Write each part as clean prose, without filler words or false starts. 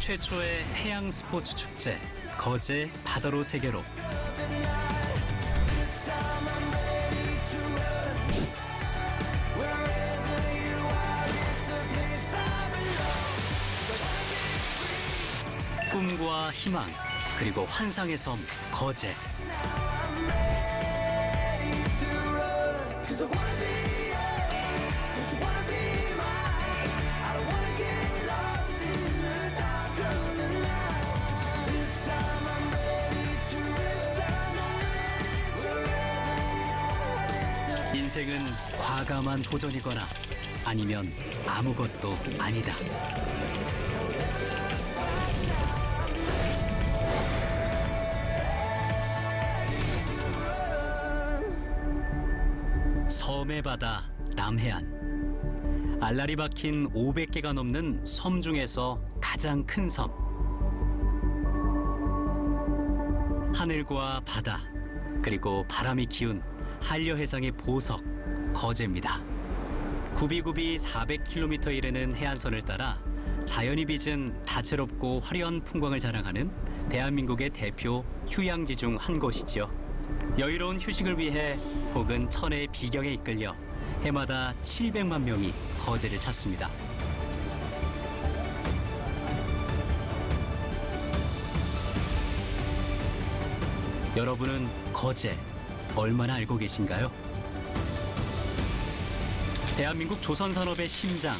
최초의 해양 스포츠 축제, 거제 바다로 세계로. 꿈과 희망, 그리고 환상의 섬, 거제. 인생은 과감한 도전이거나 아니면 아무것도 아니다. 섬의 바다, 남해안. 알알이 박힌 500개가 넘는 섬 중에서 가장 큰 섬. 하늘과 바다, 그리고 바람이 기운 한려해상의 보석, 거제입니다. 굽이굽이 400km 이르는 해안선을 따라 자연이 빚은 다채롭고 화려한 풍광을 자랑하는 대한민국의 대표 휴양지 중 한 곳이죠. 여유로운 휴식을 위해 혹은 천혜의 비경에 이끌려 해마다 700만 명이 거제를 찾습니다. 여러분은 거제 얼마나 알고 계신가요? 대한민국 조선산업의 심장,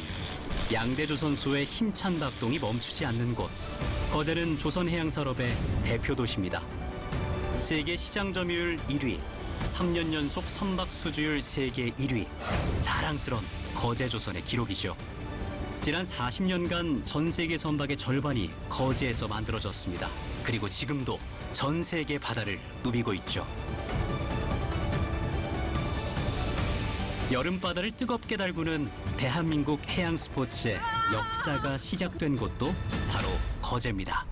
양대조선소의 힘찬 박동이 멈추지 않는 곳. 거제는 조선해양산업의 대표 도시입니다. 세계 시장 점유율 1위, 3년 연속 선박 수주율 세계 1위. 자랑스러운 거제조선의 기록이죠. 지난 40년간 전 세계 선박의 절반이 거제에서 만들어졌습니다. 그리고 지금도 전 세계 바다를 누비고 있죠. 여름바다를 뜨겁게 달구는 대한민국 해양 스포츠의 역사가 시작된 곳도 바로 거제입니다.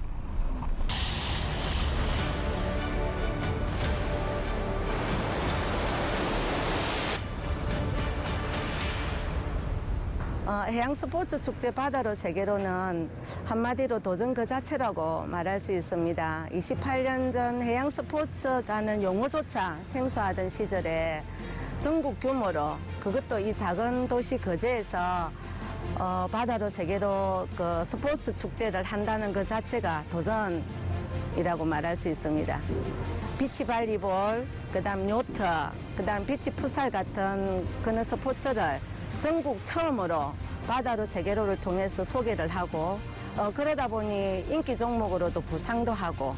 해양 스포츠 축제 바다로 세계로는 한마디로 도전 그 자체라고 말할 수 있습니다. 28년 전 해양 스포츠라는 용어조차 생소하던 시절에 전국 규모로, 그것도 이 작은 도시 거제에서 바다로 세계로 그 스포츠 축제를 한다는 그 자체가 도전이라고 말할 수 있습니다. 비치 발리볼, 그다음 요트, 그다음 비치 풋살 같은 그런 스포츠를 전국 처음으로 바다로 세계로를 통해서 소개를 하고 그러다 보니 인기 종목으로도 부상도 하고,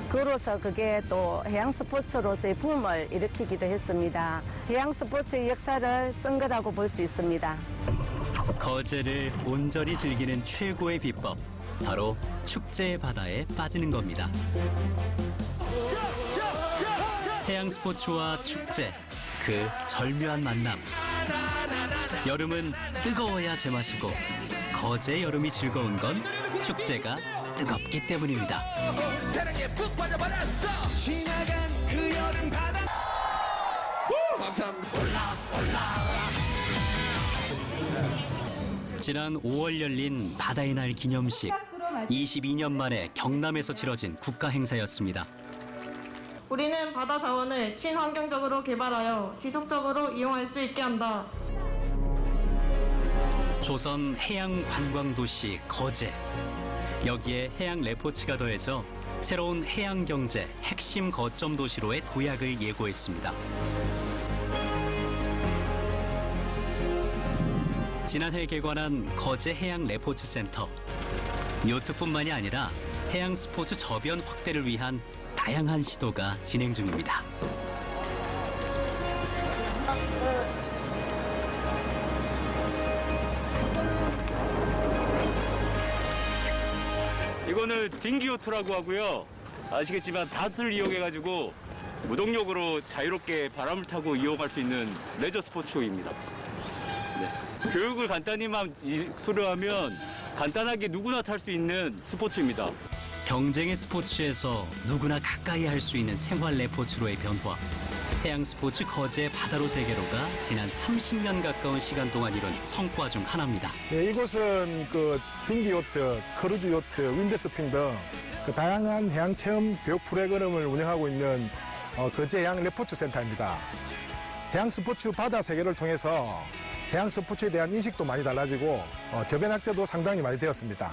그로서 그게 또 해양 스포츠로서의 붐을 일으키기도 했습니다. 해양 스포츠의 역사를 쓴 거라고 볼 수 있습니다. 거제를 온전히 즐기는 최고의 비법, 바로 축제의 바다에 빠지는 겁니다. 해양 스포츠와 축제, 그 절묘한 만남. 여름은 뜨거워야 제맛이고, 거제 여름이 즐거운 건 축제가 뜨겁기 때문입니다. 지난 5월 열린 바다의 날 기념식. 22년 만에 경남에서 치러진 국가 행사였습니다. 우리는 바다 자원을 친환경적으로 개발하여 지속적으로 이용할 수 있게 한다. 조선 해양 관광 도시 거제. 여기에 해양 레포츠가 더해져 새로운 해양 경제 핵심 거점 도시로의 도약을 예고했습니다. 지난해 개관한 거제 해양 레포츠 센터. 요트뿐만이 아니라 해양 스포츠 저변 확대를 위한 다양한 시도가 진행 중입니다. 이거는 딩기요트라고 하고요. 아시겠지만 닷을 이용해가지고 무동력으로 자유롭게 바람을 타고 이용할 수 있는 레저 스포츠입니다. 네. 교육을 간단히만 수료하면 간단하게 누구나 탈 수 있는 스포츠입니다. 경쟁의 스포츠에서 누구나 가까이 할 수 있는 생활 레포츠로의 변화. 해양 스포츠 거제 바다로 세계로가 지난 30년 가까운 시간 동안 이룬 성과 중 하나입니다. 네, 이곳은 그 딩기 요트, 크루즈 요트, 윈드스핑 등 그 다양한 해양 체험 교육 프로그램을 운영하고 있는 거제 해양 레포츠 센터입니다. 해양 스포츠 바다 세계를 통해서 해양 스포츠에 대한 인식도 많이 달라지고 접연 확대도 상당히 많이 되었습니다.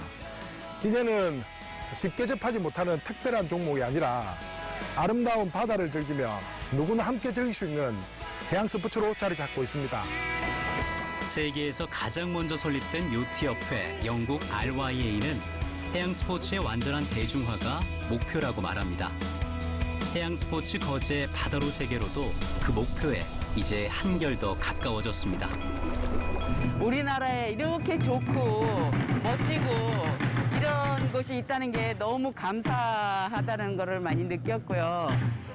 이제는 쉽게 접하지 못하는 특별한 종목이 아니라 아름다운 바다를 즐기며 누구나 함께 즐길 수 있는 해양 스포츠로 자리 잡고 있습니다. 세계에서 가장 먼저 설립된 요트협회 영국 RYA는 해양 스포츠의 완전한 대중화가 목표라고 말합니다. 해양 스포츠 거제 바다로 세계로도 그 목표에 이제 한결 더 가까워졌습니다. 우리나라에 이렇게 좋고 멋지고 이런 곳이 있다는 게 너무 감사하다는 것을 많이 느꼈고요.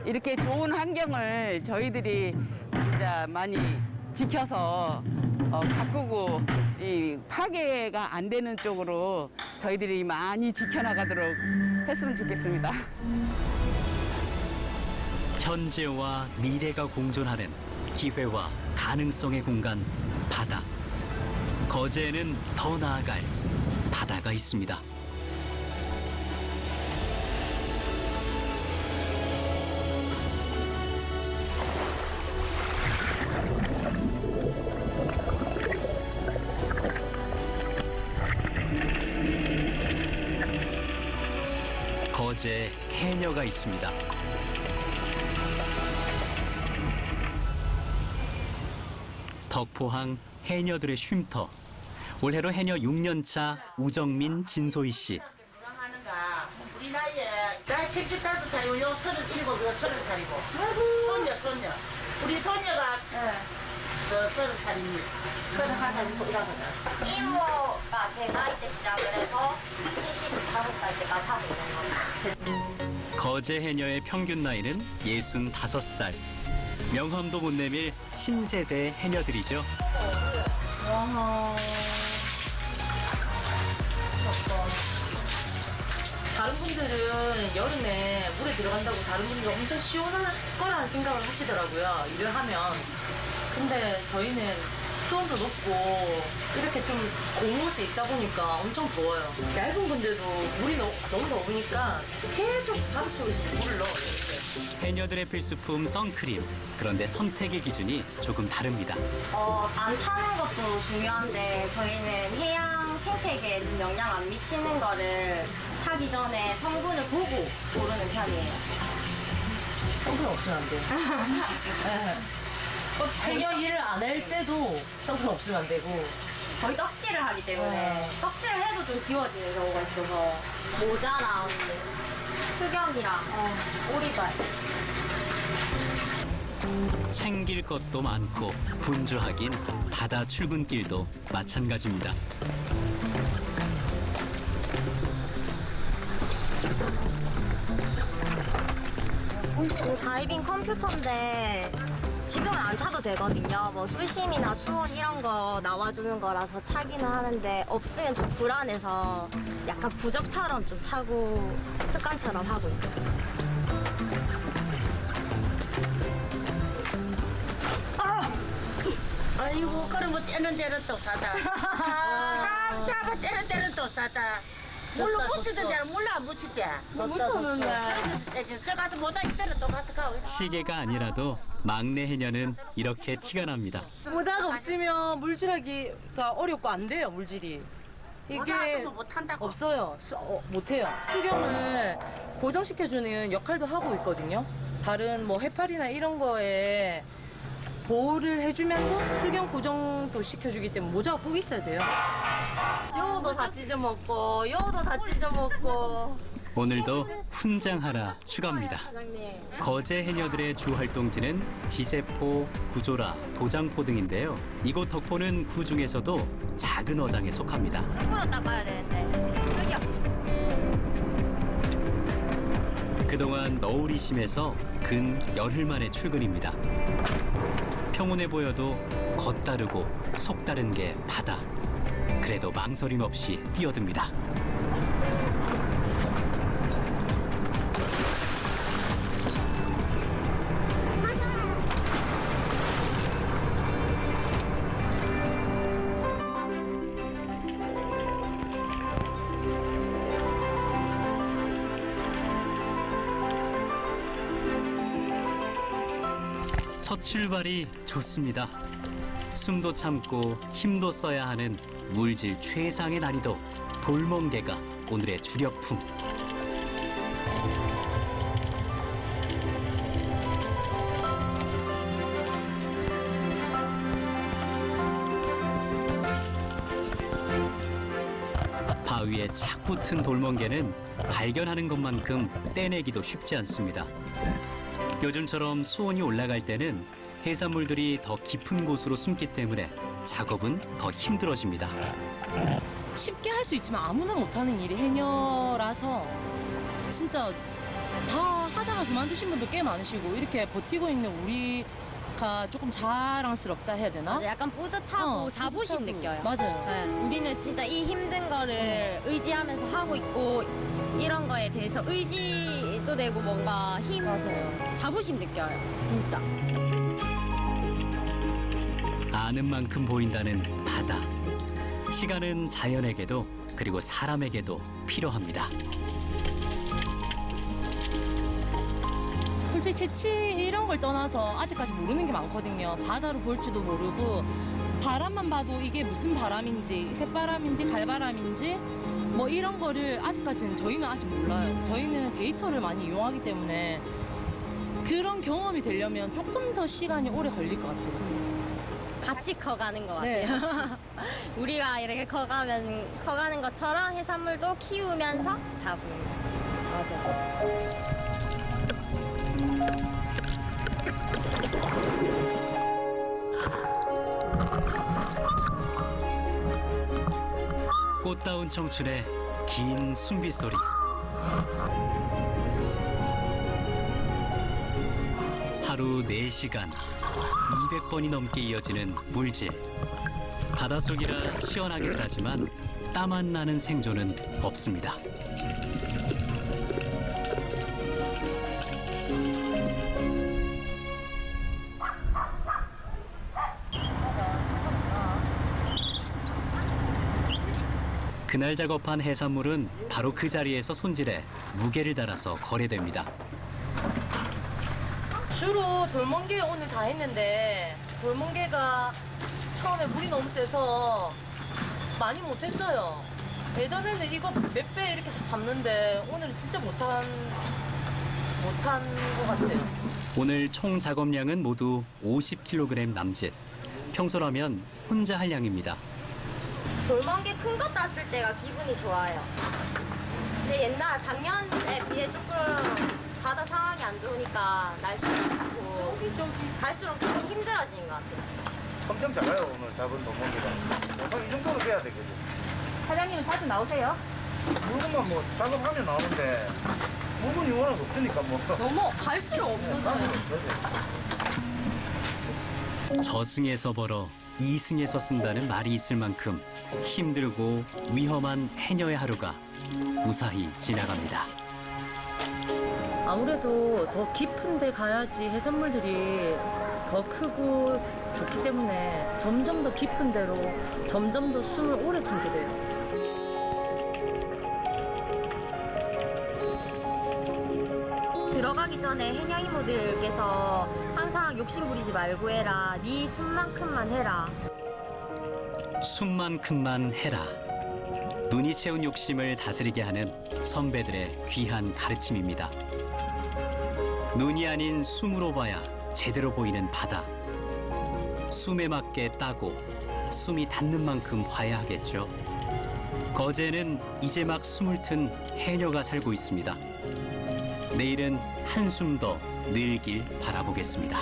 이렇게 좋은 환경을 저희들이 진짜 많이 지켜서 가꾸고 이 파괴가 안 되는 쪽으로 저희들이 많이 지켜나가도록 했으면 좋겠습니다. 현재와 미래가 공존하는 기회와 가능성의 공간 바다. 거제에는 더 나아갈 바다가 있습니다. 거제에 해녀가 있습니다. 덕포항 해녀들의 쉼터. 올해로 해녀 6년차 우정민, 진소희 씨. 우리 나이에 나 75살이고 요 37, 요 30살이고 손녀 우리 손녀가 저 30살입니다. 31살이고 이러거든. 이모가 제 나이 때 시작을 해서 75살 때까지 하고 있는 겁니다. 거제 해녀의 평균 나이는 65살. 명함도 못 내밀 신세대 해녀들이죠. 다른 분들은 여름에 물에 들어간다고 다른 분들은 엄청 시원할 거라는 생각을 하시더라고요, 일을 하면. 근데 저희는 수온도 높고 이렇게 좀 고무옷이 있다 보니까 엄청 더워요. 얇은 분들도 물이 너무 더우니까 계속 바닷속에서 물을 넣어요. 이렇게. 해녀들의 필수품 선크림. 그런데 선택의 기준이 조금 다릅니다. 안 타는 것도 중요한데 저희는 해양 생태계에 좀 영향 안 미치는 거를 사기 전에 성분을 보고 고르는 편이에요. 선크림 없으면 안 돼요. 해녀 일을 안 할 때도 선크림 없으면 안 되고. 거의 떡칠을 하기 때문에 떡칠을 해도 좀 지워지는 경우가 있어서 모자랑 수경이랑 오리발. 챙길 것도 많고 분주하긴 바다 출근길도 마찬가지입니다. 다이빙 컴퓨터인데 지금은 안 차도 되거든요. 뭐 수심이나 수온 이런 거 나와주는 거라서 차기는 하는데 없으면 좀 불안해서 약간 부적처럼 좀 차고 습관처럼 하고 있어요. 아이고 그럼 뭐 째는 데는 또 사다. 참 잡아 째는 데는 또 사다. 물로 묻히던 데는 물로 안 묻히지. 묻혔는데. 저 가서 못하 있더라 또 가서 가. 시계가 아니라도 막내 해녀는 이렇게 티가 납니다. 모자가 없으면 물질하기가 어렵고 안 돼요, 물질이. 이게 못한다고. 없어요. 못해요. 수경을 고정시켜주는 역할도 하고 있거든요. 다른 뭐 해파리나 이런 거에 보호를 해주면서 수경 고정도 시켜주기 때문에 모자가 꼭 있어야 돼요. 요도 다 찢어먹고 요도 다 찢어먹고. 오늘도 훈장하라 추가입니다. 거제 해녀들의 주 활동지는 지세포, 구조라, 도장포 등인데요. 이곳 덕포는 그 중에서도 작은 어장에 속합니다. 손으로 닦아야 되는데 수경. 그동안 너울이 심해서 근 열흘 만에 출근입니다. 평온해 보여도 겉다르고 속다른 게 바다. 그래도 망설임 없이 뛰어듭니다. 첫 출발이 좋습니다. 숨도 참고 힘도 써야 하는 물질 최상의 난이도 돌멍게가 오늘의 주력품. 바위에 착 붙은 돌멍게는 발견하는 것만큼 떼내기도 쉽지 않습니다. 요즘처럼 수온이 올라갈 때는 해산물들이 더 깊은 곳으로 숨기 때문에 작업은 더 힘들어집니다. 쉽게 할 수 있지만 아무나 못하는 일이 해녀라서 진짜 다 하다가 그만두신 분도 꽤 많으시고 이렇게 버티고 있는 우리가 조금 자랑스럽다 해야 되나? 맞아, 약간 뿌듯하고 자부심 뿌듯하고. 느껴요. 맞아요. 네, 우리는 진짜 이 힘든 거를 의지하면서 하고 있고 이런 거에 대해서 의지도 되고 뭔가 힘, 맞아요. 자부심 느껴요. 진짜. 아는 만큼 보인다는 바다. 시간은 자연에게도 그리고 사람에게도 필요합니다. 솔직히 채취 이런 걸 떠나서 아직까지 모르는 게 많거든요. 바다로 볼 줄도 모르고 바람만 봐도 이게 무슨 바람인지 새바람인지 갈바람인지 뭐 이런 거를 아직까지는 저희는 아직 몰라요. 저희는 데이터를 많이 이용하기 때문에 그런 경험이 되려면 조금 더 시간이 오래 걸릴 것 같아요. 같이 커가는 것 네, 같아요. 우리가 이렇게 커가는 것처럼 해산물도 키우면서 잡는. 맞아요. 꽃다운 청춘의 긴 숨빗소리. 하루 4시간 200번이 넘게 이어지는 물질. 바닷속이라 시원하겠다지만 땀 안 나는 생존은 없습니다. 그날 작업한 해산물은 바로 그 자리에서 손질해 무게를 달아서 거래됩니다. 주로 돌멍게 오늘 다 했는데 돌멍게가 처음에 물이 너무 세서 많이 못했어요. 예전에는 이거 몇 배 이렇게 잡는데 오늘은 진짜 못한 것 같아요. 오늘 총 작업량은 모두 50kg 남짓. 평소라면 혼자 할 양입니다. 돌멍게 큰 거 땄을 때가 기분이 좋아요. 근데 작년에 비해 조금 바다 상황이 안 좋으니까 날씨가 좋고 갈수록 조금 힘들어지는 것 같아요. 엄청 작아요, 오늘 잡은 돌멍게가. 이 정도로 돼야 되거든. 사장님은 자주 나오세요? 물건만 뭐 작업하면 나오는데 물건이 워낙 없으니까 뭐. 너무 갈수록 없어서요. 저승에서 벌어 이승에서 쓴다는 말이 있을 만큼 힘들고 위험한 해녀의 하루가 무사히 지나갑니다. 아무래도 더 깊은 데 가야지 해산물들이 더 크고 좋기 때문에 점점 더 깊은 데로 점점 더 숨을 오래 참게 돼요. 들어가기 전에 해녀 이모들께서 항상 욕심 부리지 말고 해라. 네 숨만큼만 해라. 숨만큼만 해라. 눈이 채운 욕심을 다스리게 하는 선배들의 귀한 가르침입니다. 눈이 아닌 숨으로 봐야 제대로 보이는 바다. 숨에 맞게 따고 숨이 닿는 만큼 봐야 하겠죠. 거제에는 이제 막 숨을 튼 해녀가 살고 있습니다. 내일은 한숨 더 늘길 바라보겠습니다.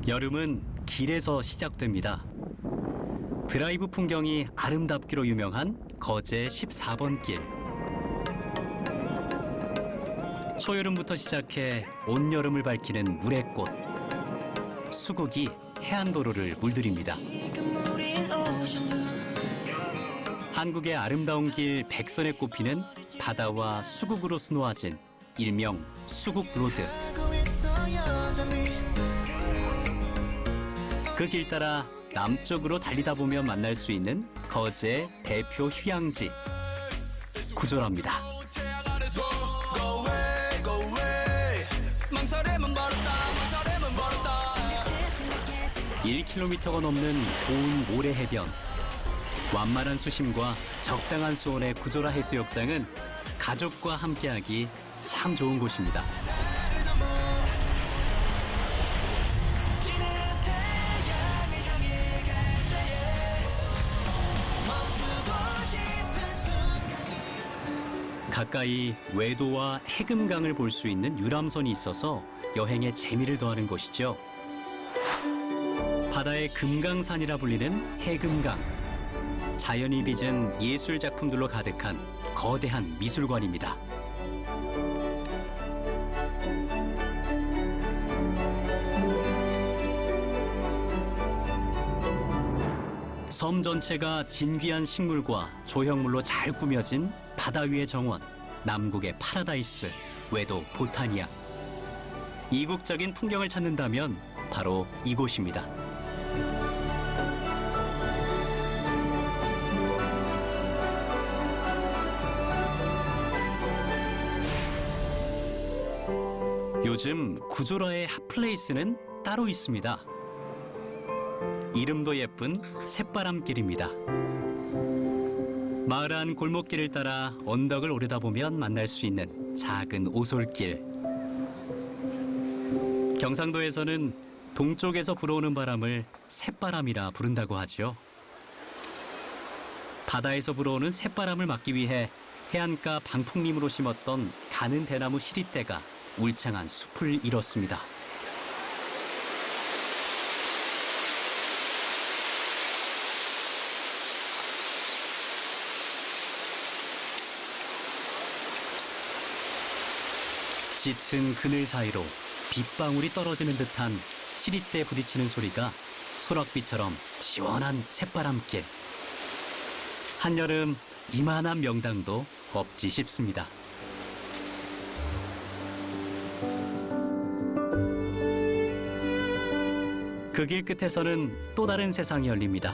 여름은 길에서 시작됩니다. 드라이브 풍경이 아름답기로 유명한 거제 14번 길. 초여름부터 시작해 온여름을 밝히는 물의 꽃. 수국이 해안도로를 물들입니다. 한국의 아름다운 길 백선에 꼽히는 바다와 수국으로 수놓아진 일명 수국로드. 그 길 따라 남쪽으로 달리다 보면 만날 수 있는 거제의 대표 휴양지 구조라입니다. 1km가 넘는 고운 모래 해변. 완만한 수심과 적당한 수온의 구조라 해수욕장은 가족과 함께하기 참 좋은 곳입니다. 가까이 외도와 해금강을 볼 수 있는 유람선이 있어서 여행에 재미를 더하는 곳이죠. 바다의 금강산이라 불리는 해금강. 자연이 빚은 예술 작품들로 가득한 거대한 미술관입니다. 섬 전체가 진귀한 식물과 조형물로 잘 꾸며진 바다 위의 정원, 남국의 파라다이스, 외도 보타니아. 이국적인 풍경을 찾는다면 바로 이곳입니다. 요즘 구조라의 핫플레이스는 따로 있습니다. 이름도 예쁜 새바람길입니다. 마을 안 골목길을 따라 언덕을 오르다 보면 만날 수 있는 작은 오솔길. 경상도에서는 동쪽에서 불어오는 바람을 새바람이라 부른다고 하죠. 바다에서 불어오는 새바람을 막기 위해 해안가 방풍림으로 심었던 가는 대나무 시리대가 울창한 숲을 이뤘습니다. 짙은 그늘 사이로 빗방울이 떨어지는 듯한 시리대 부딪히는 소리가 소락비처럼 시원한 새바람길. 한여름 이만한 명당도 없지 싶습니다. 그 길 끝에서는 또 다른 세상이 열립니다.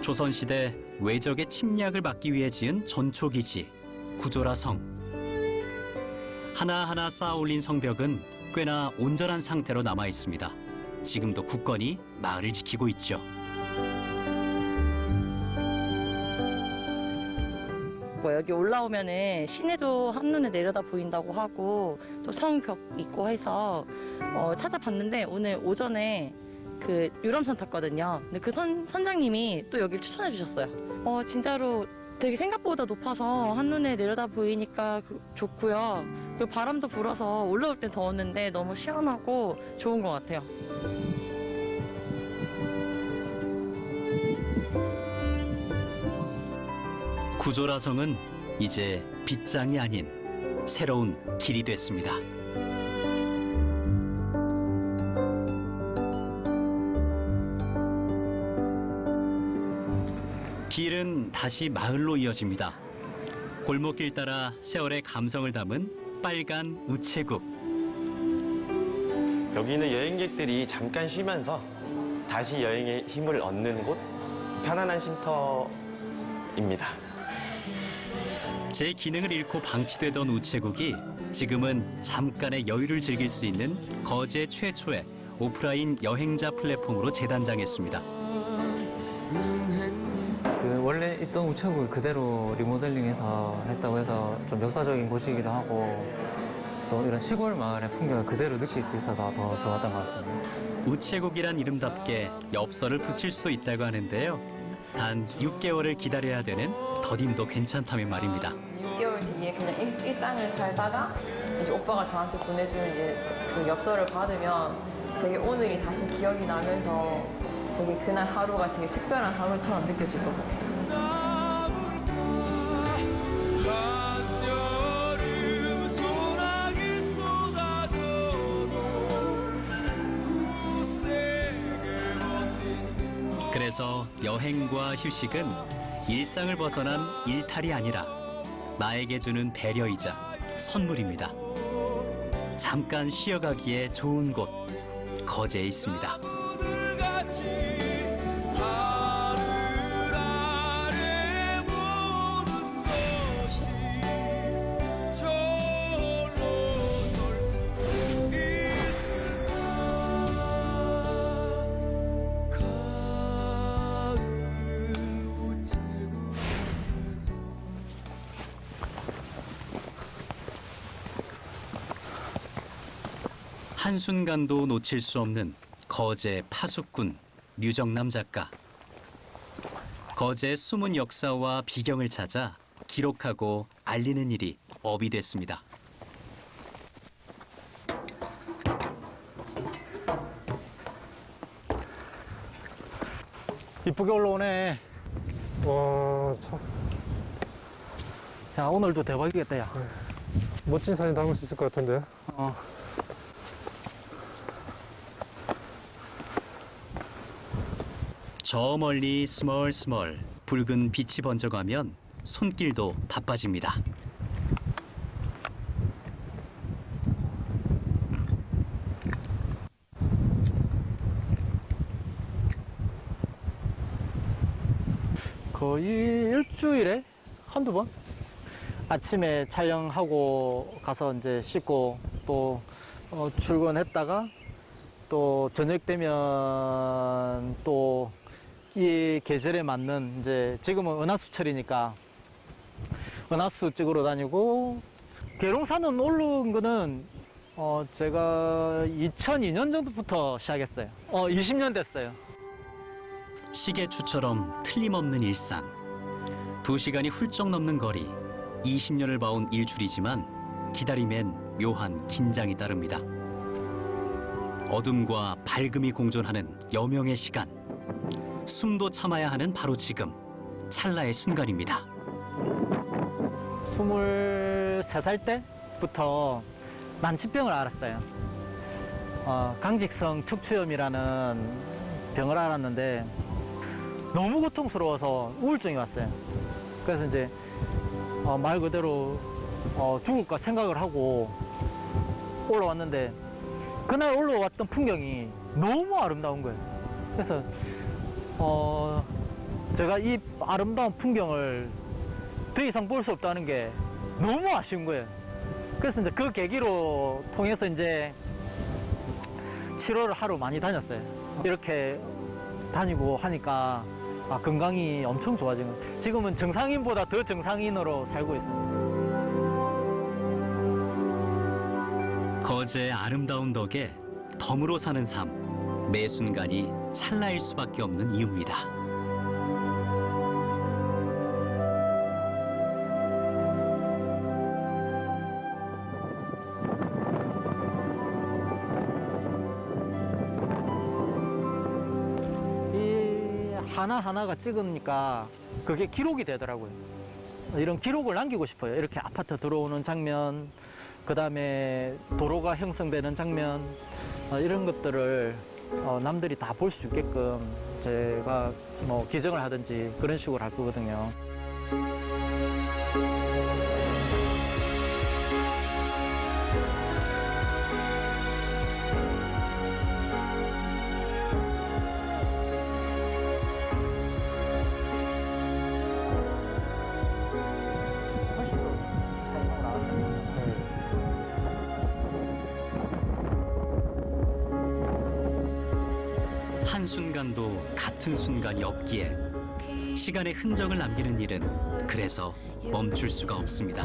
조선시대 외적의 침략을 막기 위해 지은 전초기지 구조라 성. 하나하나 쌓아 올린 성벽은 꽤나 온전한 상태로 남아 있습니다. 지금도 굳건히 마을을 지키고 있죠. 여기 올라오면은 시내도 한눈에 내려다 보인다고 하고 또 성벽 있고 해서 찾아봤는데 오늘 오전에 그 유람선 탔거든요. 근데 그 선장님이 또 여기를 추천해 주셨어요. 진짜로 되게 생각보다 높아서 한눈에 내려다 보이니까 좋고요. 그리고 바람도 불어서 올라올 땐 더웠는데 너무 시원하고 좋은 것 같아요. 구조라성은 이제 빗장이 아닌 새로운 길이 됐습니다. 길은 다시 마을로 이어집니다. 골목길 따라 세월의 감성을 담은 빨간 우체국. 여기는 여행객들이 잠깐 쉬면서 다시 여행의 힘을 얻는 곳, 편안한 쉼터입니다. 제 기능을 잃고 방치되던 우체국이 지금은 잠깐의 여유를 즐길 수 있는 거제 최초의 오프라인 여행자 플랫폼으로 재단장했습니다. 원래 있던 우체국을 그대로 리모델링해서 했다고 해서 좀 역사적인 곳이기도 하고 또 이런 시골 마을의 풍경을 그대로 느낄 수 있어서 더 좋았던 것 같습니다. 우체국이란 이름답게 엽서를 붙일 수도 있다고 하는데요. 단 6개월을 기다려야 되는 더딤도 괜찮다면 말입니다. 6개월 뒤에 그냥 일상을 살다가 이제 오빠가 저한테 보내준 이제 그 엽서를 받으면 되게 오늘이 다시 기억이 나면서 되게 그날 하루가 되게 특별한 하루처럼 느껴질 것 같아요. 그래서 여행과 휴식은 일상을 벗어난 일탈이 아니라 나에게 주는 배려이자 선물입니다. 잠깐 쉬어가기에 좋은 곳, 거제에 있습니다. 한순간도 놓칠 수 없는 거제 파수꾼 류정남 작가. 거제의 숨은 역사와 비경을 찾아 기록하고 알리는 일이 업이 됐습니다. 이쁘게 올라오네. 와, 참. 야, 오늘도 대박이겠다, 야. 멋진 사진 담을 수 있을 것 같은데. 저 멀리 스멀스멀 붉은 빛이 번져가면 손길도 바빠집니다. 거의 일주일에 한두 번? 아침에 촬영하고 가서 이제 씻고 또 출근했다가 또 저녁 되면 또 이 계절에 맞는 이제 지금은 은하수철이니까 은하수 찍으러 다니고 계룡산은 오른 거는 제가 2002년 정도부터 시작했어요. 20년 됐어요. 시계추처럼 틀림없는 일상. 2시간이 훌쩍 넘는 거리. 20년을 봐온 일출이지만 기다림엔 묘한 긴장이 따릅니다. 어둠과 밝음이 공존하는 여명의 시간. 숨도 참아야 하는 바로 지금. 찰나의 순간입니다. 23살 때부터 난치병을 앓았어요. 강직성 척추염이라는 병을 앓았는데 너무 고통스러워서 우울증이 왔어요. 그래서 이제 말 그대로 죽을까 생각을 하고 올라왔는데 그날 올라왔던 풍경이 너무 아름다운 거예요. 그래서 제가 이 아름다운 풍경을 더 이상 볼 수 없다는 게 너무 아쉬운 거예요. 그래서 이제 그 계기로 통해서 이제 치료를 하러 많이 다녔어요. 이렇게 다니고 하니까 건강이 엄청 좋아진 것 같아요. 지금은 정상인보다 더 정상인으로 살고 있습니다. 거제의 아름다운 덕에 덤으로 사는 삶. 매 순간이 찰나일 수밖에 없는 이유입니다. 이 하나하나가 찍으니까 그게 기록이 되더라고요. 이런 기록을 남기고 싶어요. 이렇게 아파트 들어오는 장면, 그 다음에 도로가 형성되는 장면, 이런 것들을 남들이 다 볼 수 있게끔 제가 뭐 기증을 하든지 그런 식으로 할 거거든요. 한순간도 같은 순간이 없기에 시간의 흔적을 남기는 일은 그래서 멈출 수가 없습니다.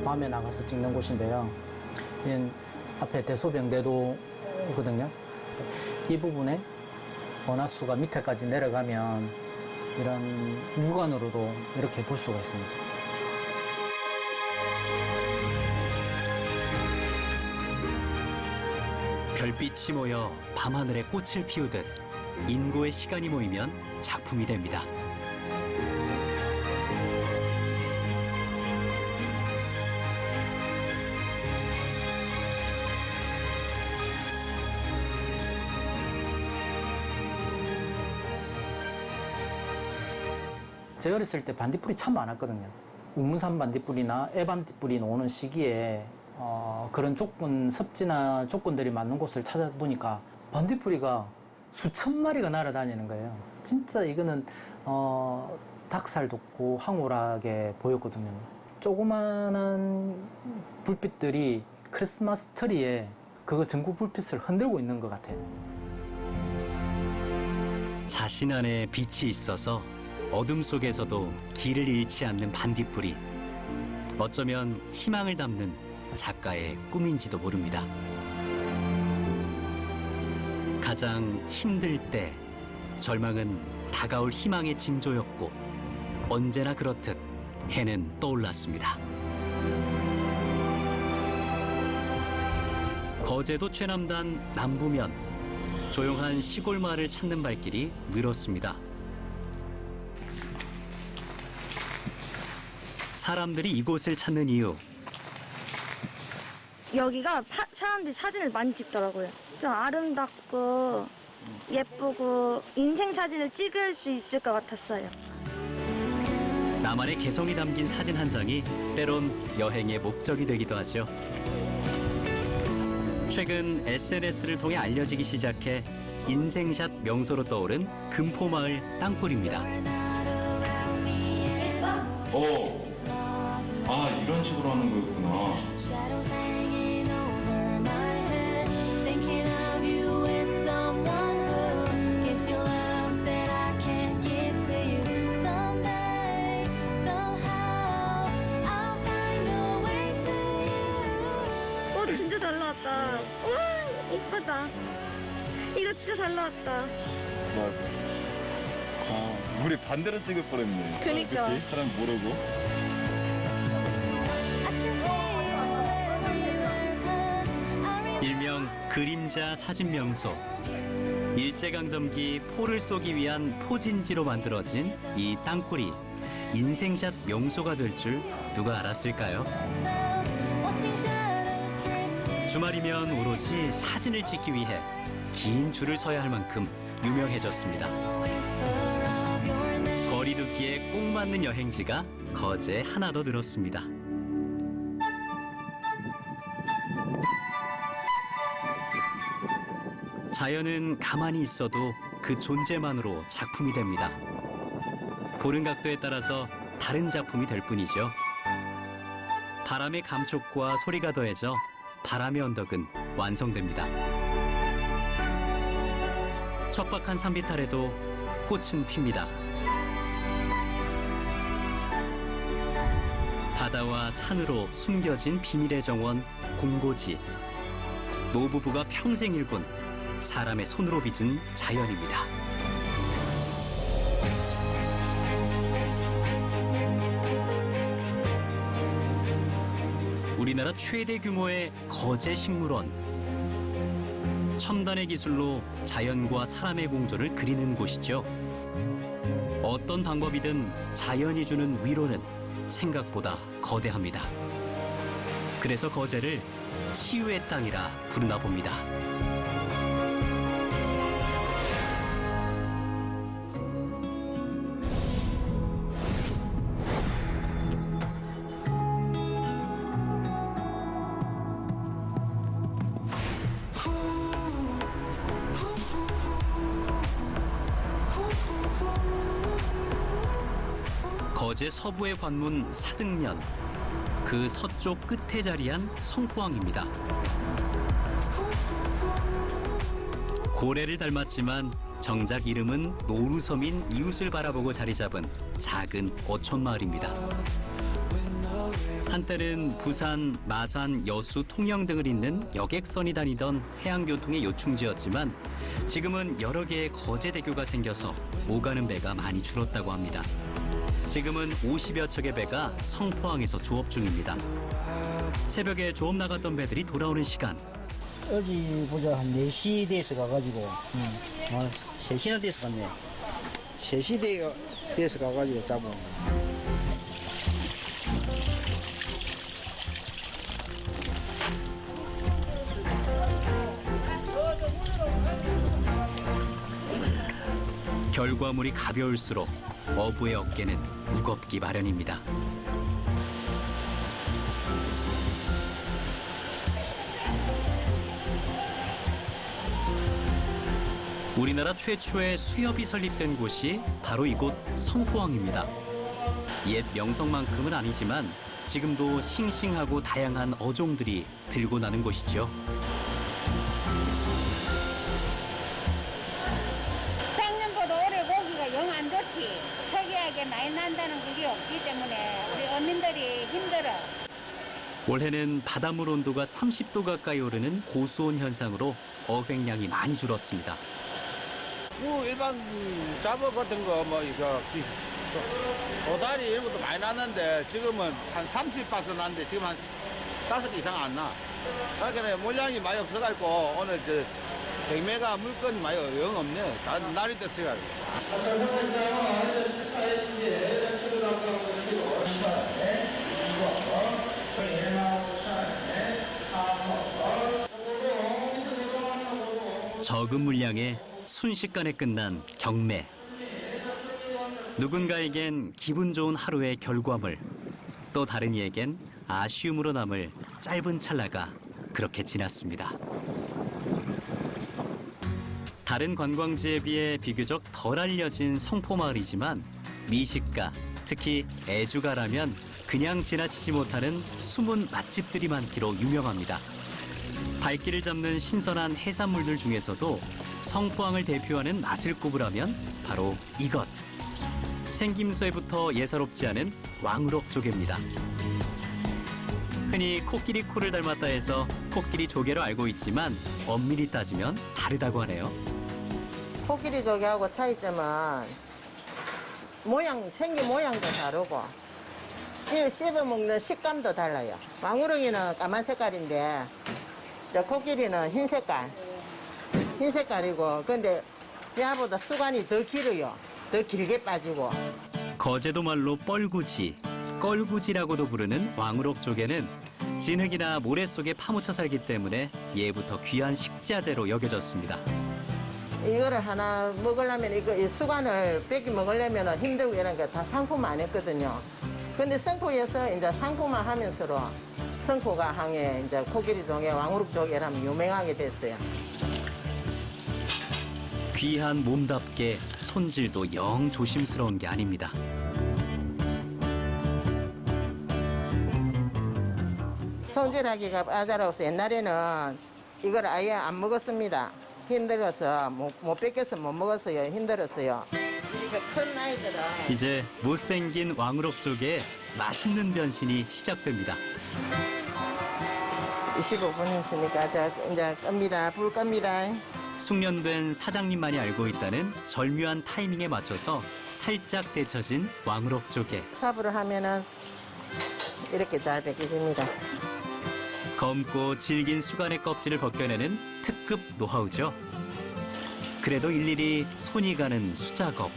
밤에 나가서 찍는 곳인데요. 앞에 대소병대도거든요. 이 부분에 원화수가 밑에까지 내려가면 이런 육안으로도 이렇게 볼 수가 있습니다. 별빛이 모여 밤하늘에 꽃을 피우듯 인고의 시간이 모이면 작품이 됩니다. 제가 어렸을 때 반딧불이 참 많았거든요. 우문산 반딧불이나 애반딧불이 나오는 시기에 그런 습지나 조건들이 맞는 곳을 찾아보니까 반딧불이가 수천 마리가 날아다니는 거예요. 진짜 이거는 닭살 돋고 황홀하게 보였거든요. 조그만한 불빛들이 크리스마스 트리에 그 전구 불빛을 흔들고 있는 것 같아요. 자신 안에 빛이 있어서 어둠 속에서도 길을 잃지 않는 반딧불이 어쩌면 희망을 담는 작가의 꿈인지도 모릅니다. 가장 힘들 때 절망은 다가올 희망의 징조였고 언제나 그렇듯 해는 떠올랐습니다. 거제도 최남단 남부면 조용한 시골 마을을 찾는 발길이 늘었습니다. 사람들이 이곳을 찾는 이유. 여기가 사람들이 사진을 많이 찍더라고요. 좀 아름답고 예쁘고 인생 사진을 찍을 수 있을 것 같았어요. 나만의 개성이 담긴 사진 한 장이 때론 여행의 목적이 되기도 하죠. 최근 SNS를 통해 알려지기 시작해 인생샷 명소로 떠오른 금포마을 땅굴입니다. 이런 식으로 하는 거였구나. 진짜 잘 나왔다. 와, 이쁘다. 이거 진짜 잘 나왔다. 우리 반대로 찍을 뻔했네. 그니까. 그치? 사람 모르고. 일명 그림자 사진 명소. 일제강점기 포를 쏘기 위한 포진지로 만들어진 이 땅굴이 인생샷 명소가 될 줄 누가 알았을까요? 주말이면 오로지 사진을 찍기 위해 긴 줄을 서야 할 만큼 유명해졌습니다. 거리두기에 꼭 맞는 여행지가 거제에 하나 더 늘었습니다. 자연은 가만히 있어도 그 존재만으로 작품이 됩니다. 보는 각도에 따라서 다른 작품이 될 뿐이죠. 바람의 감촉과 소리가 더해져 바람의 언덕은 완성됩니다. 척박한 산비탈에도 꽃은 핍니다. 바다와 산으로 숨겨진 비밀의 정원 공고지. 노부부가 평생 일군 사람의 손으로 빚은 자연입니다. 우리나라 최대 규모의 거제 식물원. 첨단의 기술로 자연과 사람의 공존을 그리는 곳이죠. 어떤 방법이든 자연이 주는 위로는 생각보다 거대합니다. 그래서 거제를 치유의 땅이라 부르나 봅니다. 거제 서부의 관문 사등면, 그 서쪽 끝에 자리한 성포항입니다. 고래를 닮았지만 정작 이름은 노루섬인 이웃을 바라보고 자리 잡은 작은 어촌 마을입니다. 한때는 부산, 마산, 여수, 통영 등을 잇는 여객선이 다니던 해양교통의 요충지였지만 지금은 여러 개의 거제대교가 생겨서 오가는 배가 많이 줄었다고 합니다. 지금은 50여 척의 배가 성포항에서 조업 중입니다. 새벽에 조업 나갔던 배들이 돌아오는 시간. 어제 보자 한 4시 돼서 가가지고 3시나 돼서 갔네. 3시 돼서 가가지고 잡아. 결과물이 가벼울수록 어부의 어깨는 무겁기 마련입니다. 우리나라 최초의 수협이 설립된 곳이 바로 이곳 성포항입니다. 옛 명성만큼은 아니지만 지금도 싱싱하고 다양한 어종들이 들고 나는 곳이죠. 작년보다 올해 고기가 영 안 좋지. 특이하게 많이 난다는 그게 없기 때문에 우리 어민들이 힘들어. 올해는 바닷물 온도가 30도 가까이 오르는 고수온 현상으로 어획량이 많이 줄었습니다. 일반 잡어 같은 거 이거 도다리 이런 것도 많이 났는데 지금은 한 30박스 났는데 지금 한 5개 이상 안 나. 그러니까 물량이 많이 없어가지고 오늘 경매가 물건이 많이 영 없네. 날이 됐어요. 적은 물량에 순식간에 끝난 경매. 누군가에겐 기분 좋은 하루의 결과물, 또 다른 이에겐 아쉬움으로 남을 짧은 찰나가 그렇게 지났습니다. 다른 관광지에 비해 비교적 덜 알려진 성포마을이지만 미식가, 특히 애주가라면 그냥 지나치지 못하는 숨은 맛집들이 많기로 유명합니다. 발길을 잡는 신선한 해산물들 중에서도 성포항을 대표하는 맛을 꼽으라면 바로 이것. 생김새부터 예사롭지 않은 왕우럭 조개입니다. 흔히 코끼리 코를 닮았다 해서 코끼리 조개로 알고 있지만 엄밀히 따지면 다르다고 하네요. 코끼리 조개하고 차이점은 생긴 모양도 다르고 씹어 먹는 식감도 달라요. 왕우럭이는 까만 색깔인데 코끼리는 흰 색깔이고 근데 얘보다 수간이 더 길어요. 더 길게 빠지고. 거제도 말로 뻘구지, 껄구지라고도 부르는 왕우럭 조개는 진흙이나 모래 속에 파묻혀 살기 때문에 예부터 귀한 식자재로 여겨졌습니다. 이거를 하나 먹으려면 이 수간을 뺏기 먹으려면 힘들고 이런 게 다 상품 안 했거든요. 근데 성포에서 이제 상품화 하면서로 성포가 항해 이제 코끼리 조개, 왕우럭 조개라면 유명하게 됐어요. 귀한 몸답게 손질도 영 조심스러운 게 아닙니다. 손질하기가 까다로워서 옛날에는 이걸 아예 안 먹었습니다. 힘들어서 못 뺏겨서 못 먹었어요. 힘들었어요. 이거 큰 아이들은 이제 못생긴 왕우럭 조개의 맛있는 변신이 시작됩니다. 25분 했으니까 이제 끕니다. 불 끕니다. 숙련된 사장님만이 알고 있다는 절묘한 타이밍에 맞춰서 살짝 데쳐진 왕우럭 조개. 삽으로 하면은 이렇게 잘 벗겨집니다. 검고 질긴 수간의 껍질을 벗겨내는 특급 노하우죠. 그래도 일일이 손이 가는 수작업.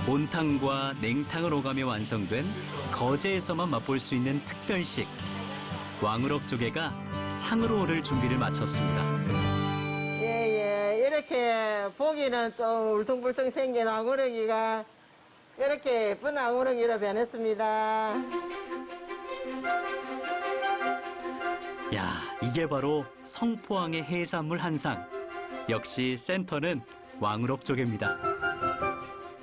온탕과 냉탕을 오가며 완성된 거제에서만 맛볼 수 있는 특별식. 왕우럭 조개가 상으로 오를 준비를 마쳤습니다. 이렇게 보기는 좀 울퉁불퉁 생긴 왕우럭이가 이렇게 예쁜 왕우럭이로 변했습니다. 야, 이게 바로 성포항의 해산물 한상. 역시 센터는 왕우럭 조개입니다.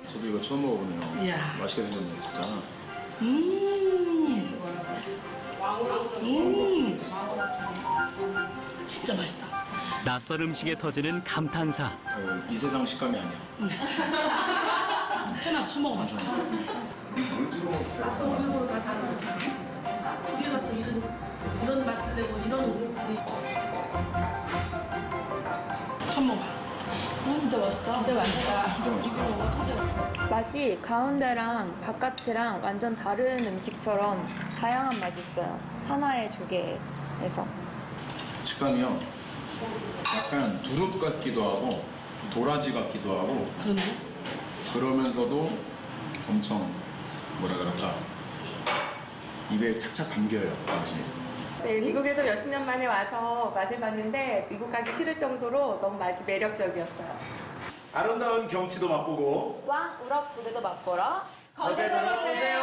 저도 이거 처음 먹어보네요. 이야. 맛있게 생겼네, 진짜. 진짜 맛있다. 낯선 음식에 터지는 감탄사. 이 세상 식감이 아니야. 해나 처음 먹어봤어. 맛도 우리로 다 다른 거잖아. 우리가 또 이런 맛을 내고 이런 우리 처음 먹어. 진짜 맛있다. 진짜 맛있다. 진짜 맛있다. 맛이 가운데랑 바깥이랑 완전 다른 음식처럼 다양한 맛이 있어요. 하나의 조개에서. 식감이요. 약간 두릅 같기도 하고 도라지 같기도 하고 그러면서도 엄청 뭐라 그럴까 입에 착착 감겨요. 맛이. 네, 미국에서 몇십 년 만에 와서 맛을 봤는데 미국 가기 싫을 정도로 너무 맛이 매력적이었어요. 아름다운 경치도 맛보고 왕 우럭 조개도 맛보러 거제도로 오세요.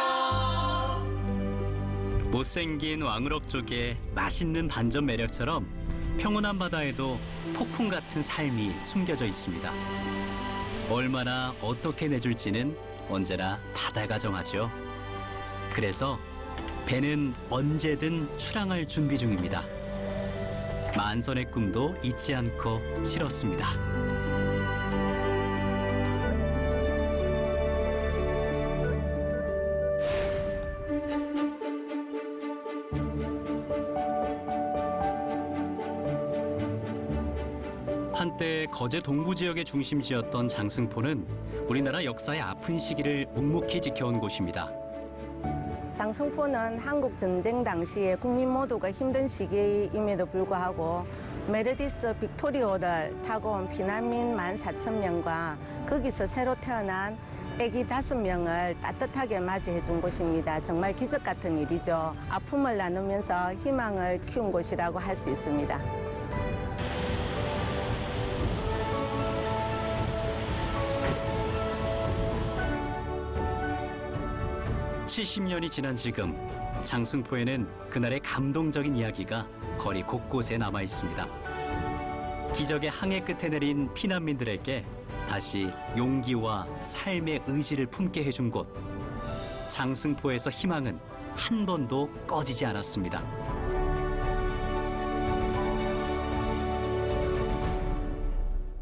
못생긴 왕우럭 조개 맛있는 반전 매력처럼 평온한 바다에도 폭풍 같은 삶이 숨겨져 있습니다. 얼마나 어떻게 내줄지는 언제나 바다가 정하죠. 그래서 배는 언제든 출항할 준비 중입니다. 만선의 꿈도 잊지 않고 실었습니다. 한때 거제 동부 지역의 중심지였던 장승포는 우리나라 역사의 아픈 시기를 묵묵히 지켜온 곳입니다. 장승포는 한국 전쟁 당시에 국민 모두가 힘든 시기임에도 불구하고 메르디스 빅토리오를 타고 온 피난민 14,000명과 거기서 새로 태어난 아기 5명을 따뜻하게 맞이해 준 곳입니다. 정말 기적 같은 일이죠. 아픔을 나누면서 희망을 키운 곳이라고 할 수 있습니다. 70년이 지난 지금 장승포에는 그날의 감동적인 이야기가 거리 곳곳에 남아 있습니다. 기적의 항해 끝에 내린 피난민들에게 다시 용기와 삶의 의지를 품게 해준 곳. 장승포에서 희망은 한 번도 꺼지지 않았습니다.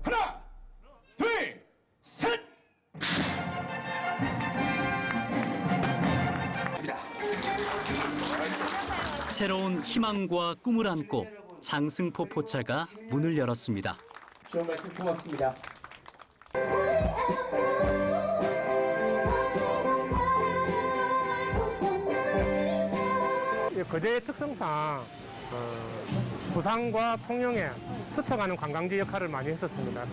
하나, 둘, 셋! 새로운 희망과 꿈을 안고 장승포 포차가 문을 열었습니다. 좋은 말씀 고맙습니다. 거제의 특성상 부산과 통영에 스쳐가는 관광지 역할을 많이 했었습니다.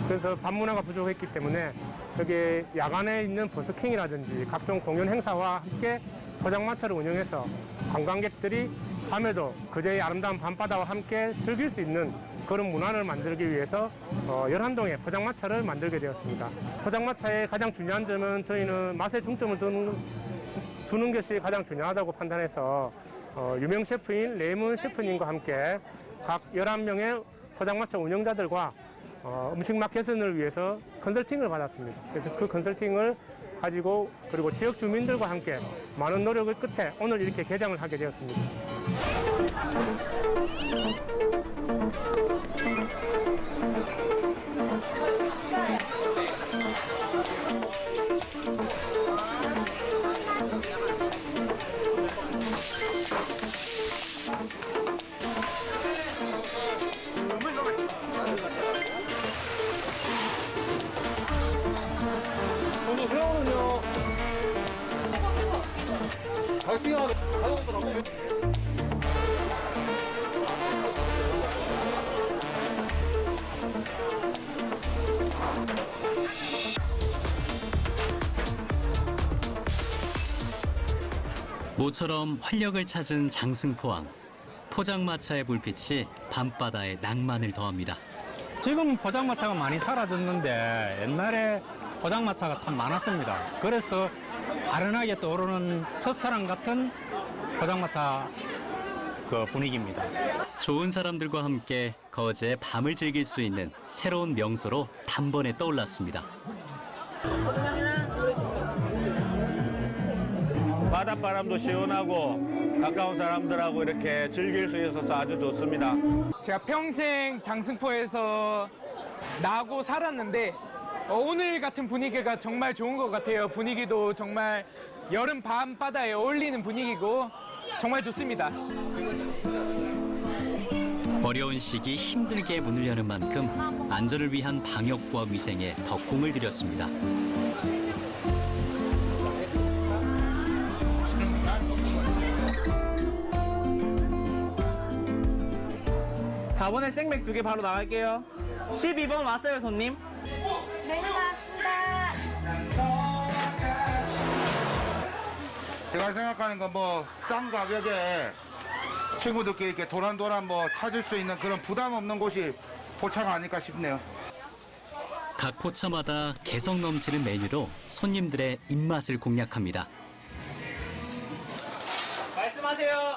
그래서 밤문화가 부족했기 때문에 여기 야간에 있는 버스킹이라든지 각종 공연 행사와 함께 포장마차를 운영해서 관광객들이 밤에도 거제의 아름다운 밤바다와 함께 즐길 수 있는 그런 문화를 만들기 위해서 열한동에 포장마차를 만들게 되었습니다. 포장마차의 가장 중요한 점은 저희는 맛에 중점을 두는 것이 가장 중요하다고 판단해서 유명 셰프인 레이문 셰프님과 함께 각 11명의 포장마차 운영자들과 음식 맛 개선을 위해서 컨설팅을 받았습니다. 그래서 그 컨설팅을 가지고 그리고 지역 주민들과 함께 많은 노력의 끝에 오늘 이렇게 개장을 하게 되었습니다. 새우는요. 갈비가 가져오더라고요. 모처럼 활력을 찾은 장승포항. 포장마차의 불빛이 밤바다에 낭만을 더합니다. 지금 포장마차가 많이 사라졌는데 옛날에 포장마차가 참 많았습니다. 그래서 아련하게 떠오르는 첫사랑 같은 포장마차 그 분위기입니다. 좋은 사람들과 함께 거제의 밤을 즐길 수 있는 새로운 명소로 단번에 떠올랐습니다. 바닷바람도 시원하고 가까운 사람들하고 이렇게 즐길 수 있어서 아주 좋습니다. 제가 평생 장승포에서 나고 살았는데 오늘 같은 분위기가 정말 좋은 것 같아요. 분위기도 정말 여름 밤바다에 어울리는 분위기고 정말 좋습니다. 어려운 시기 힘들게 문을 여는 만큼 안전을 위한 방역과 위생에 더 공을 들였습니다. (4번에) 생맥 2개 바로 나갈게요. 12번 왔어요, 손님? 네, 나왔습니다. 제가 생각하는 건 뭐 싼 가격에 친구들끼리 이렇게 도란도란 뭐 찾을 수 있는 그런 부담 없는 곳이 포차가 아닐까 싶네요. 각 포차마다 개성 넘치는 메뉴로 손님들의 입맛을 공략합니다. 말씀하세요.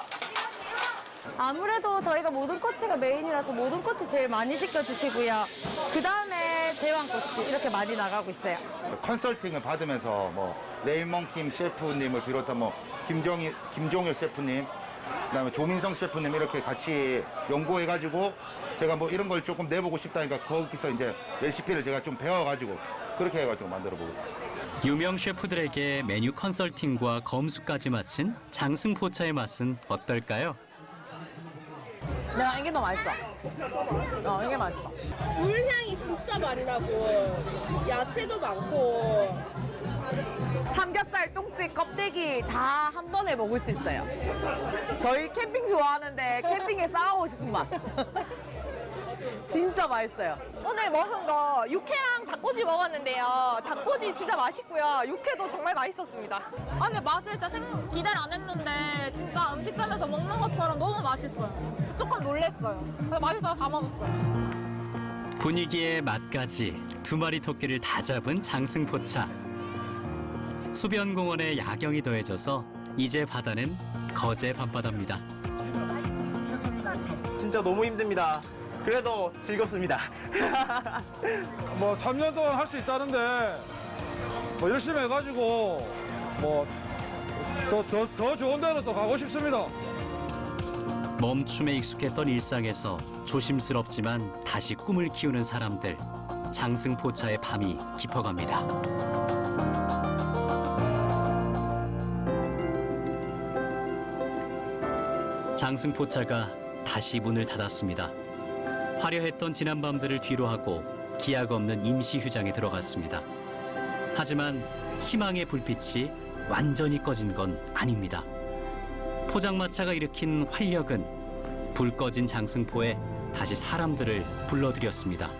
아무래도 저희가 모든 꼬치가 메인이라서 모든 꼬치 제일 많이 시켜주시고요. 그 다음에 대왕꼬치 이렇게 많이 나가고 있어요. 컨설팅을 받으면서 뭐 레이먼킴 셰프님을 비롯한 뭐 김종일 셰프님, 그다음에 조민성 셰프님 이렇게 같이 연구해가지고 제가 뭐 이런 걸 조금 내보고 싶다니까 거기서 이제 레시피를 제가 좀 배워가지고 그렇게 해가지고 만들어보고. 유명 셰프들에게 메뉴 컨설팅과 검수까지 마친 장승포차의 맛은 어떨까요? 이게 더 맛있어. 이게 맛있어. 물향이 진짜 많이 나고 야채도 많고 삼겹살, 똥집, 껍데기 다 한 번에 먹을 수 있어요. 저희 캠핑 좋아하는데 캠핑에 싸우고 싶은 맛. 진짜 맛있어요. 오늘 먹은 거 육회랑 닭꼬치 먹었는데요. 닭꼬치 진짜 맛있고요. 육회도 정말 맛있었습니다. 근데 맛을 진짜 기대를 안 했는데 진짜 음식점에서 먹는 것처럼 너무 맛있어요. 조금 놀랬어요. 그래서 맛있어서 다 먹었어요. 분위기에 맛까지 두 마리 토끼를 다 잡은 장승포차. 수변공원의 야경이 더해져서 이제 바다는 거제 밤바다입니다. 진짜 너무 힘듭니다. 그래도 즐겁습니다. 뭐 3년 동안 할 수 있다는데 뭐 열심히 해가지고 뭐 더 좋은 데로 또 가고 싶습니다. 멈춤에 익숙했던 일상에서 조심스럽지만 다시 꿈을 키우는 사람들. 장승포차의 밤이 깊어갑니다. 장승포차가 다시 문을 닫았습니다. 화려했던 지난 밤들을 뒤로하고 기약 없는 임시 휴장에 들어갔습니다. 하지만 희망의 불빛이 완전히 꺼진 건 아닙니다. 포장마차가 일으킨 활력은 불 꺼진 장승포에 다시 사람들을 불러들였습니다.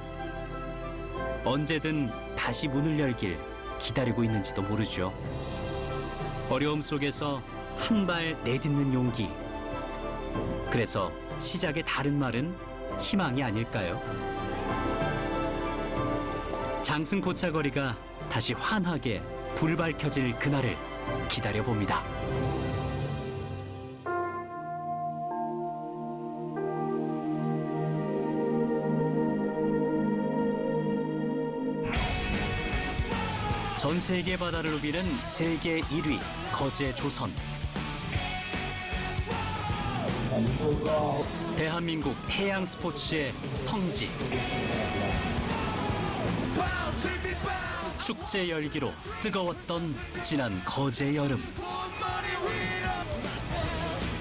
언제든 다시 문을 열길 기다리고 있는지도 모르죠. 어려움 속에서 한 발 내딛는 용기. 그래서 시작의 다른 말은 희망이 아닐까요? 장승포차 거리가 다시 환하게 불 밝혀질 그날을 기다려봅니다. 전 세계 바다를 누비는 세계 1위 거제 조선. 대한민국 해양 스포츠의 성지. 축제 열기로 뜨거웠던 지난 거제 여름.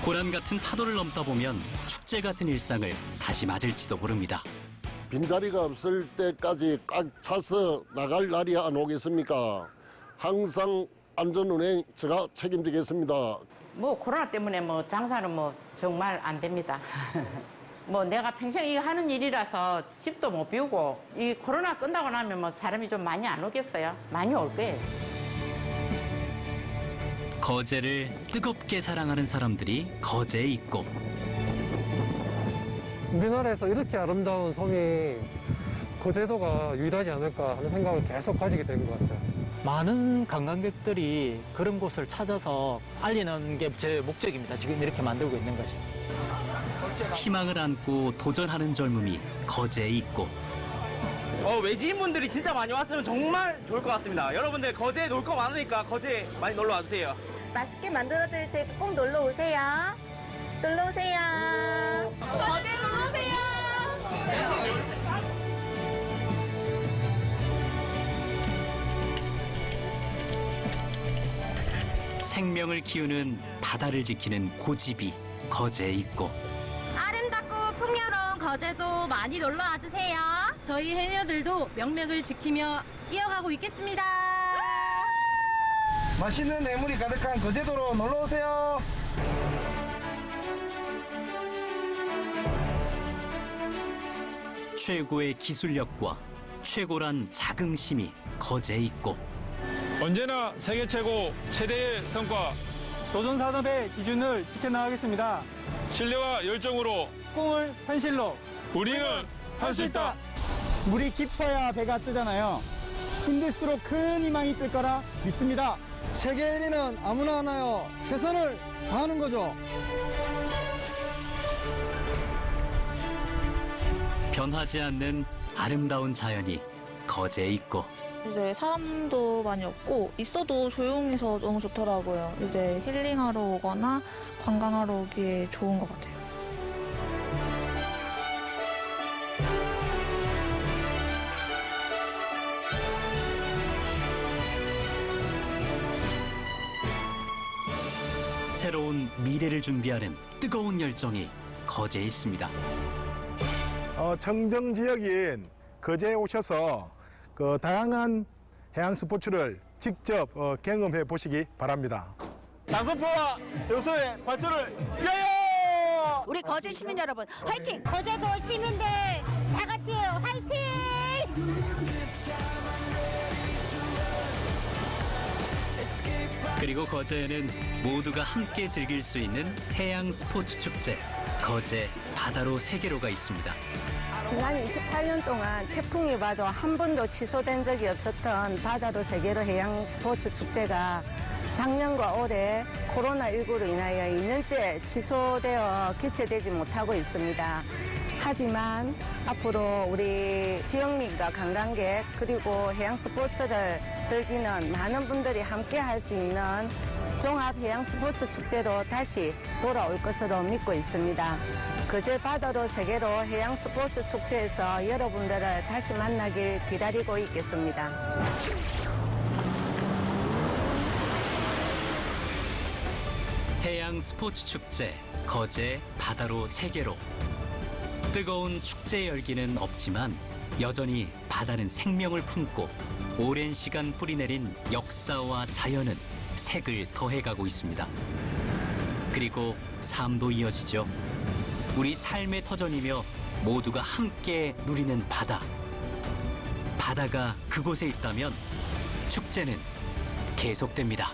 고난 같은 파도를 넘다 보면 축제 같은 일상을 다시 맞을지도 모릅니다. 빈자리가 없을 때까지 꽉 차서 나갈 날이 안 오겠습니까? 항상 안전운행 제가 책임지겠습니다. 뭐 코로나 때문에 뭐 장사는 뭐 정말 안 됩니다. 뭐 내가 평생 이거 하는 일이라서 집도 못 비우고 이 코로나 끝나고 나면 뭐 사람이 좀 많이 안 오겠어요? 많이 올 거예요. 거제를 뜨겁게 사랑하는 사람들이 거제에 있고 우리나라에서 이렇게 아름다운 섬이 거제도가 유일하지 않을까 하는 생각을 계속 가지게 된 것 같아요. 많은 관광객들이 그런 곳을 찾아서 알리는 게 제 목적입니다. 지금 이렇게 만들고 있는 거죠. 희망을 안고 도전하는 젊음이 거제에 있고 외지인분들이 진짜 많이 왔으면 정말 좋을 것 같습니다. 여러분들 거제에 놀 거 많으니까 거제 많이 놀러 와주세요. 맛있게 만들어 드릴 테니까 꼭 놀러 오세요. 놀러 오세요. 거제 놀러 오세요. 생명을 키우는 바다를 지키는 고집이 거제에 있고 아름답고 풍요로운 거제도 많이 놀러 와주세요. 저희 해녀들도 명맥을 지키며 이어가고 있겠습니다. 맛있는 해물이 가득한 거제도로 놀러 오세요. 최고의 기술력과 최고란 자긍심이 거제에 있고 언제나 세계 최고 최대의 성과 도전 산업의 기준을 지켜나가겠습니다. 신뢰와 열정으로 꿈을 현실로 우리는 할 수 있다. 물이 깊어야 배가 뜨잖아요. 힘들수록 큰 희망이 뜰 거라 믿습니다. 세계 1위는 아무나 하나요. 최선을 다하는 거죠. 변하지 않는 아름다운 자연이 거제에 있고 이제 사람도 많이 없고 있어도 조용해서 너무 좋더라고요. 이제 힐링하러 오거나 관광하러 오기에 좋은 것 같아요. 새로운 미래를 준비하는 뜨거운 열정이 거제에 있습니다. 청정 지역인 거제에 오셔서 그 다양한 해양 스포츠를 직접 경험해 보시기 바랍니다. 장소포와 여수의 발전을 위하여! 우리 거제 시민 여러분 화이팅! 거제도 시민들 다 같이 화이팅! 그리고 거제에는 모두가 함께 즐길 수 있는 해양 스포츠 축제 거제 바다로 세계로가 있습니다. 지난 28년 동안 태풍이 와도 한 번도 취소된 적이 없었던 바다로 세계로 해양 스포츠 축제가 작년과 올해 코로나19로 인하여 2년째 취소되어 개최되지 못하고 있습니다. 하지만 앞으로 우리 지역민과 관광객 그리고 해양 스포츠를 즐기는 많은 분들이 함께 할 수 있는 종합 해양 스포츠 축제로 다시 돌아올 것으로 믿고 있습니다. 거제 바다로 세계로 해양 스포츠 축제에서 여러분들을 다시 만나길 기다리고 있겠습니다. 해양 스포츠 축제 거제 바다로 세계로 뜨거운 축제의 열기는 없지만 여전히 바다는 생명을 품고 오랜 시간 뿌리내린 역사와 자연은 색을 더해가고 있습니다. 그리고 삶도 이어지죠. 우리 삶의 터전이며 모두가 함께 누리는 바다. 바다가 그곳에 있다면 축제는 계속됩니다.